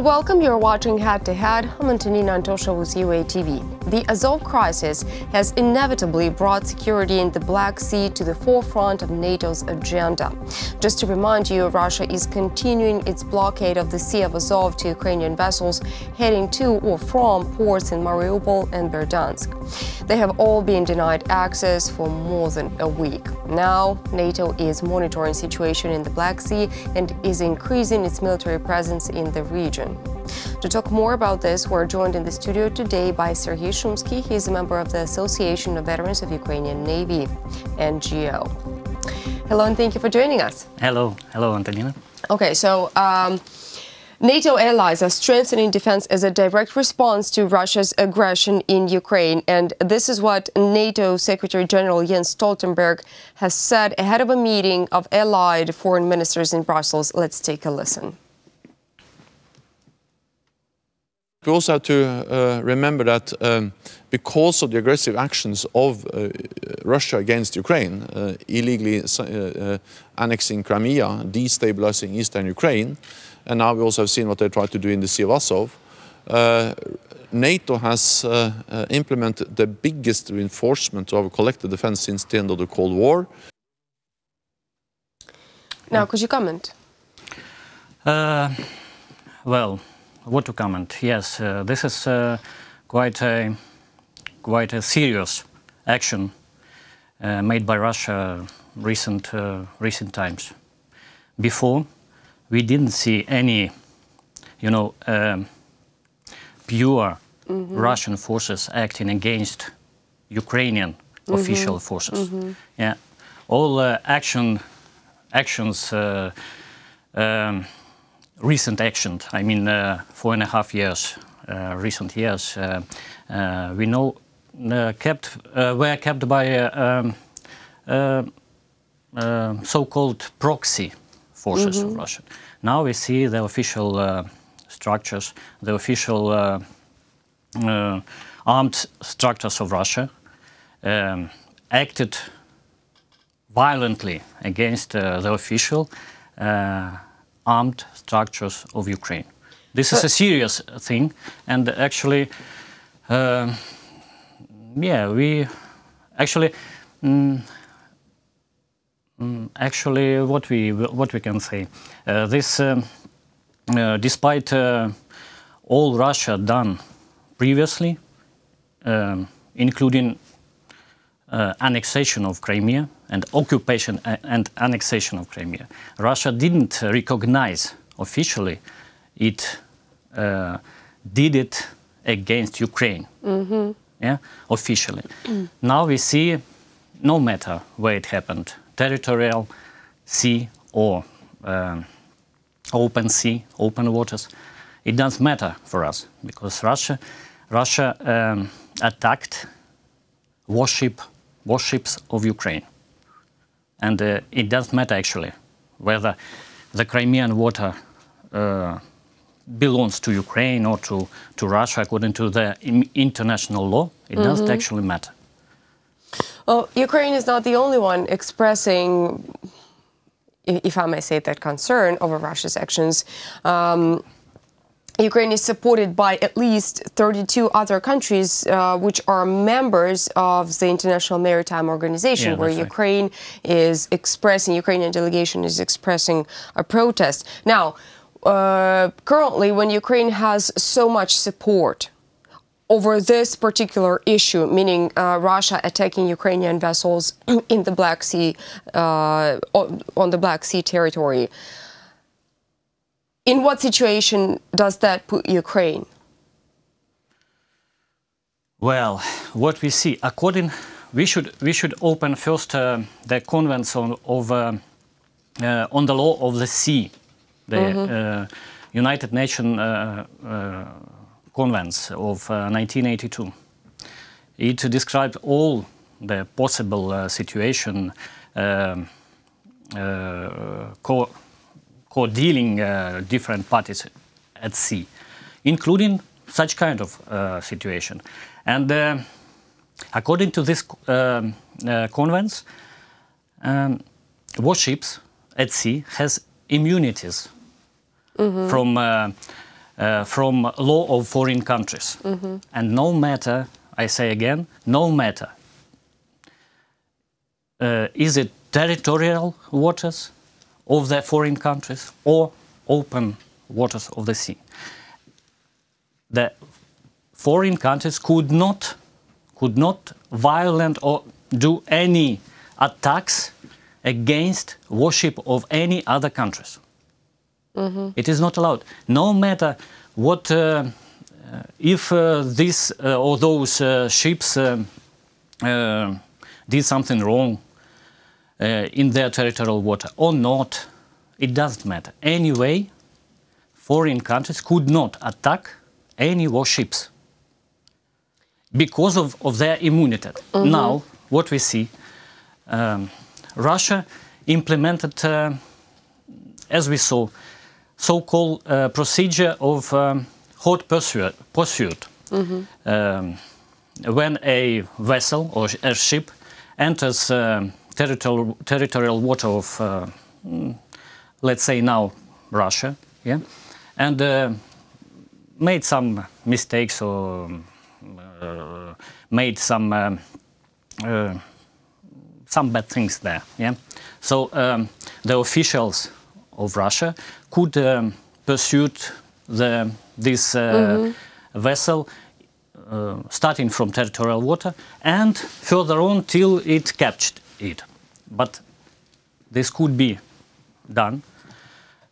and welcome. You're watching Head to Head. I'm Antonina Antosha with UATV. The Azov crisis has inevitably brought security in the Black Sea to the forefront of NATO's agenda. Just to remind you, Russia is continuing its blockade of the Sea of Azov to Ukrainian vessels heading to or from ports in Mariupol and Berdyansk. They have all been denied access for more than a week. Now, NATO is monitoring the situation in the Black Sea and is increasing its military presence in the region. To talk more about this, we're joined in the studio today by Serhiy Shumskiy. He is a member of the Association of Veterans of Ukrainian Navy, NGO. Hello, and thank you for joining us. Hello. Hello, Antonina. Okay, so NATO allies are strengthening defense as a direct response to Russia's aggression in Ukraine. And this is what NATO Secretary General Jens Stoltenberg has said ahead of a meeting of allied foreign ministers in Brussels. Let's take a listen. We also have to remember that because of the aggressive actions of Russia against Ukraine, illegally annexing Crimea, destabilizing eastern Ukraine, and now we also have seen what they tried to do in the Sea of Azov, NATO has implemented the biggest reinforcement of collective defense since the end of the Cold War. Now, could you comment? Well, what to comment? Yes, this is quite a serious action made by Russia recent times. Before, we didn't see any, pure Russian forces acting against Ukrainian official forces. Yeah, all actions. Recent action, I mean 4.5 years, recent years, we know were kept by so-called proxy forces of Russia. Now we see the official structures, the official armed structures of Russia acted violently against the official armed structures of Ukraine. This is a serious thing, and actually, we actually, what we can say, this, despite all Russia done previously, including annexation of Crimea and occupation and annexation of Crimea, Russia didn't recognize officially it did it against Ukraine, yeah, officially. Now we see, no matter where it happened, territorial, sea or open sea, open waters, it doesn't matter for us because Russia attacked warships of Ukraine. And it doesn't matter actually whether the Crimean water belongs to Ukraine or to Russia according to the international law. It doesn't actually matter. Well, Ukraine is not the only one expressing, if I may say that, concern over Russia's actions. Ukraine is supported by at least 32 other countries, which are members of the International Maritime Organization, where Ukraine is expressing, Ukrainian delegation is expressing a protest. Now, currently, when Ukraine has so much support over this particular issue, meaning Russia attacking Ukrainian vessels in the Black Sea, on the Black Sea territory, in what situation does that put Ukraine? Well, what we see, we should open first the Convention on the Law of the Sea, the United Nations Convention of 1982. It described all the possible situation co-dealing different parties at sea, including such kind of situation. And according to this convention, warships at sea has immunities from from law of foreign countries. And no matter, I say again, no matter, is it territorial waters of the foreign countries or open waters of the sea. The foreign countries could not violate or do any attacks against warship of any other countries. It is not allowed. No matter what, if this or those ships did something wrong in their territorial water or not, it doesn't matter. Anyway, foreign countries could not attack any warships because of their immunity. Now, what we see, Russia implemented, as we saw, so-called procedure of hot pursuit. When a vessel or a ship enters territorial water of, let's say now, Russia, yeah, and made some mistakes or made some bad things there, yeah. So the officials of Russia could pursue this vessel starting from territorial water and further on till it captured it. But this could be done,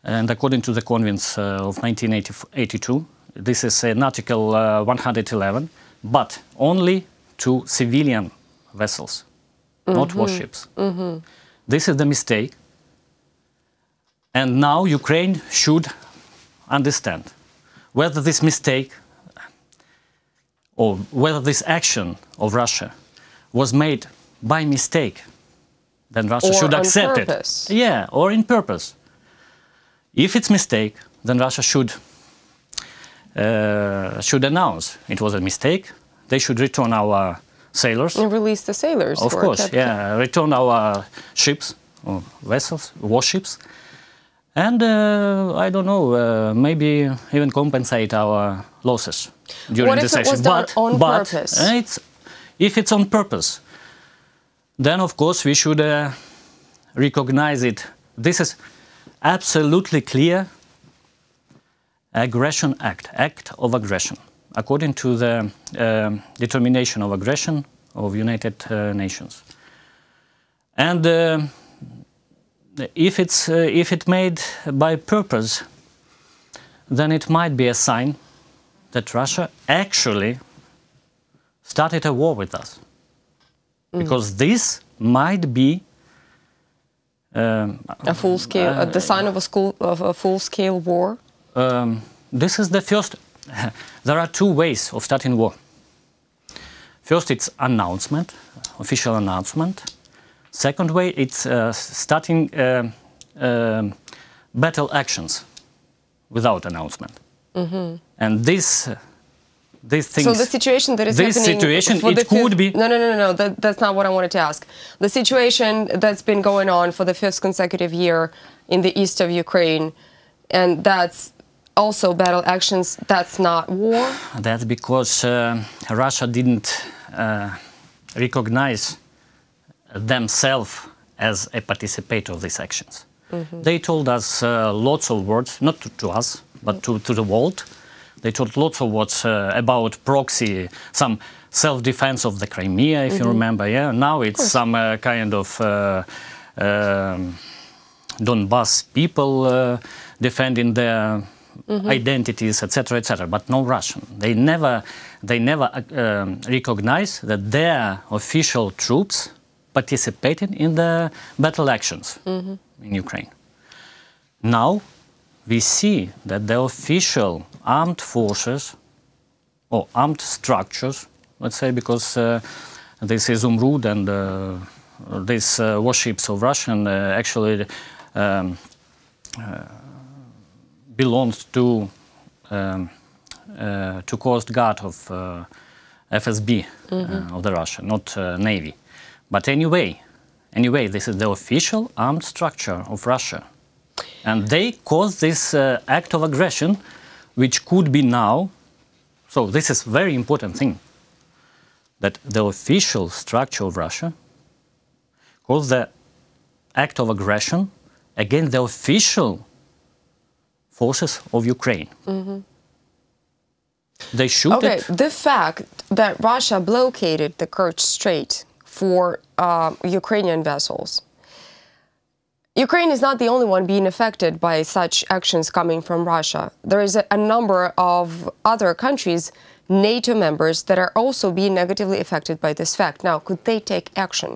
and according to the Convention of 1982, this is in Article 111, but only to civilian vessels, not warships. This is the mistake, and now Ukraine should understand whether this mistake or whether this action of Russia was made by mistake, then Russia should accept it. Yeah, or in purpose. If it's mistake, then Russia should announce it was a mistake. They should return our sailors. And release the sailors. Of course, yeah. Return our ships, or vessels, warships. And I don't know, maybe even compensate our losses during this action. What if it was done on purpose? If it's on purpose, then of course we should recognize it. This is absolutely clear aggression act of aggression, according to the determination of aggression of United Nations. And if it's made by purpose, then it might be a sign that Russia actually started a war with us, because this might be a full-scale, the sign of a full-scale war. This is the first. There are two ways of starting war. First, it's announcement, official announcement. Second way, it's starting battle actions without announcement. And these things. So the situation that is happening. It could be. No. That's not what I wanted to ask. The situation that's been going on for the fifth consecutive year in the east of Ukraine, and that's also battle actions. That's not war. That's because Russia didn't recognize themselves as a participator of these actions. They told us lots of words, not to us, but to the world. They told lots of words about proxy, some self-defense of the Crimea, if you remember. Yeah, now it's some kind of Donbass people defending their identities, etc., etc. But no Russian. They never recognize that their official troops participated in the battle actions in Ukraine. Now we see that the official armed forces or armed structures, let's say, because this is Umrud and these warships of Russian actually belongs to Coast Guard of FSB of the Russia, not Navy. But anyway, this is the official armed structure of Russia. And they caused this act of aggression which could be now, so this is very important thing, that the official structure of Russia calls the act of aggression against the official forces of Ukraine. They shoot Okay, the fact that Russia blockaded the Kerch Strait for Ukrainian vessels. Ukraine is not the only one being affected by such actions coming from Russia. There is a number of other countries, NATO members, that are also being negatively affected by this fact. Now, could they take action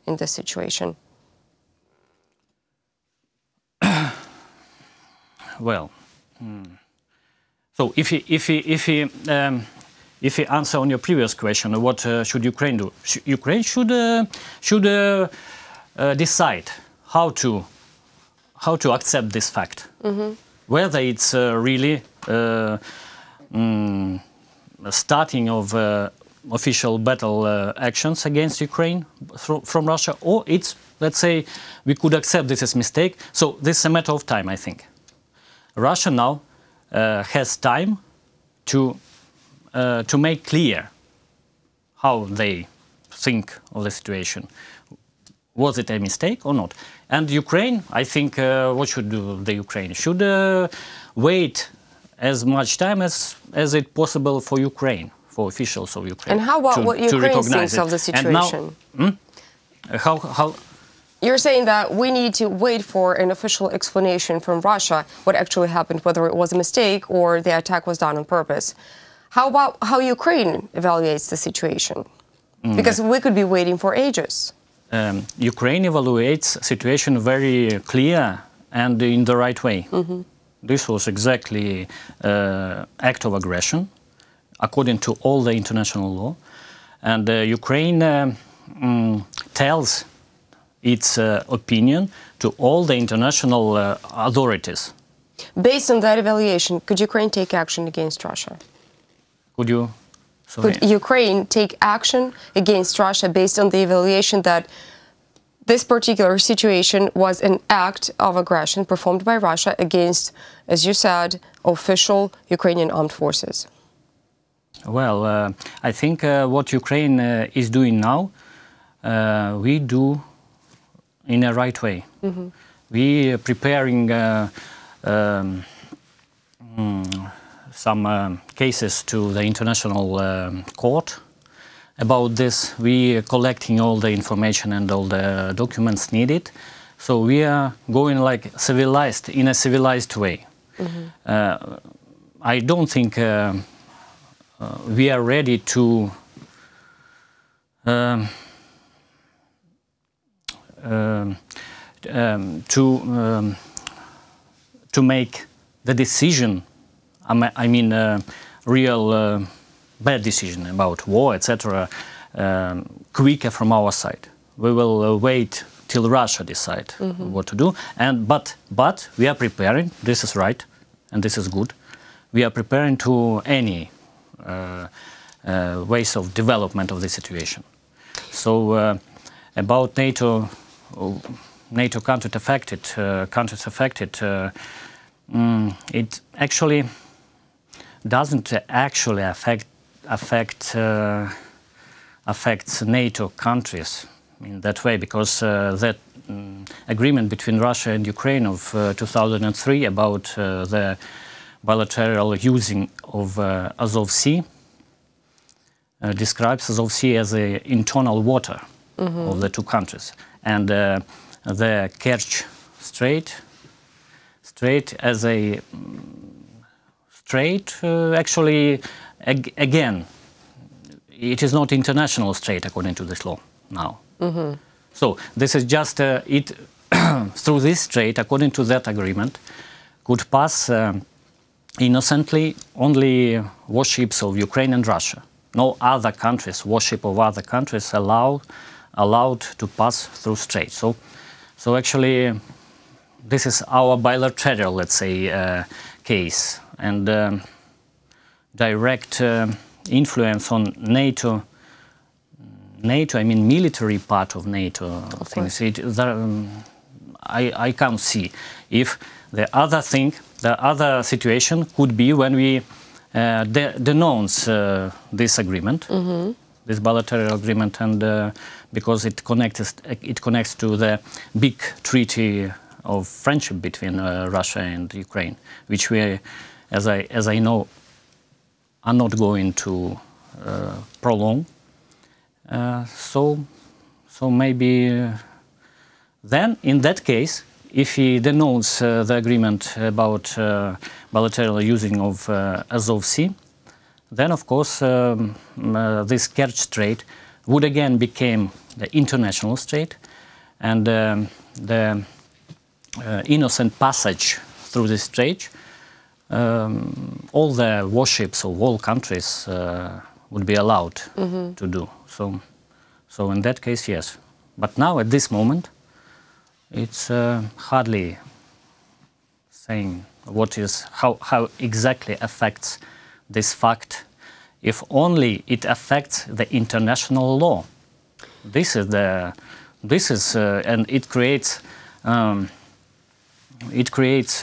in this situation? Well, so if you answer on your previous question, what should Ukraine do? Ukraine should decide how to accept this fact, whether it's really starting of official battle actions against Ukraine from Russia, or it's, let's say, we could accept this as a mistake. So this is a matter of time, I think. Russia now has time to make clear how they think of the situation. Was it a mistake or not? And Ukraine, I think, what should do the Ukraine? Should wait as much time as it possible for Ukraine, for officials of Ukraine. And how about what Ukraine thinks of the situation? And now, how? You're saying that we need to wait for an official explanation from Russia what actually happened, whether it was a mistake or the attack was done on purpose. How about how Ukraine evaluates the situation? Because we could be waiting for ages. Ukraine evaluates situation very clear and in the right way. This was exactly act of aggression according to all the international law, and Ukraine tells its opinion to all the international authorities. Based on that evaluation, could Ukraine take action against Russia? Could you? Could Ukraine take action against Russia based on the evaluation that this particular situation was an act of aggression performed by Russia against, as you said, official Ukrainian armed forces? Well, I think what Ukraine is doing now, we do in a right way. We are preparing some cases to the international court about this. We are collecting all the information and all the documents needed. So we are going like civilized, in a civilized way. I don't think we are ready to make the decision, I mean, real bad decision about war, etc., quicker from our side. We will wait till Russia decide what to do. But we are preparing. This is right, and this is good. We are preparing to any ways of development of the situation. So about NATO countries affected, it actually doesn't actually affects NATO countries in that way, because that agreement between Russia and Ukraine of 2003 about the bilateral using of Azov Sea describes Azov Sea as an internal water of the two countries, and the Kerch Strait as a strait, actually, again, it is not international strait according to this law now. So this is just it through this strait, according to that agreement, could pass innocently only warships of Ukraine and Russia. No other countries, warship of other countries allowed to pass through strait. So actually, this is our bilateral, let's say, case, and direct influence on NATO, I mean military part of NATO things. I can't see. If the other situation could be when we denounce this agreement, this bilateral agreement, and because it connects to the big treaty of friendship between Russia and Ukraine, which we, as I know, are not going to prolong. So maybe then, in that case, if we denounce the agreement about bilateral using of Azov Sea, then of course this Kerch Strait would again become the international strait, and the innocent passage through this strait, all the warships of all countries would be allowed to do. So in that case, yes. But now, at this moment, it's hardly saying how exactly affects this fact, if only it affects the international law. This is and it creates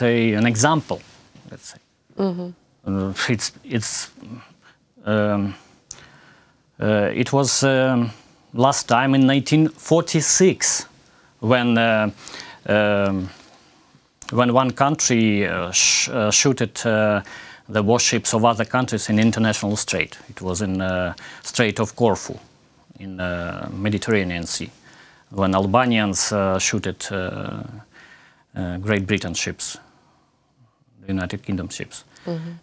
an example. Let's say it was last time in 1946 when one country shooted the warships of other countries in international strait. It was in Strait of Corfu in Mediterranean Sea, when Albanians shooted Great Britain ships, the United Kingdom ships.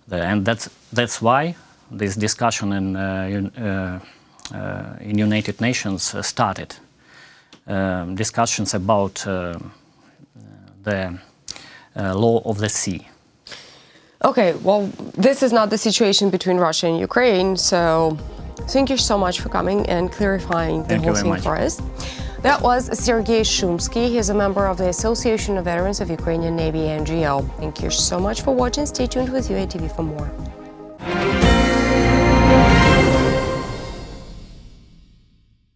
And that's why this discussion in United Nations started. Discussions about the law of the sea. Okay, well, this is not the situation between Russia and Ukraine, so thank you so much for coming and clarifying the whole thing for us. That was Serhiy Shumskiy. He's a member of the Association of Veterans of Ukrainian Navy, NGO. Thank you so much for watching. Stay tuned with UATV for more.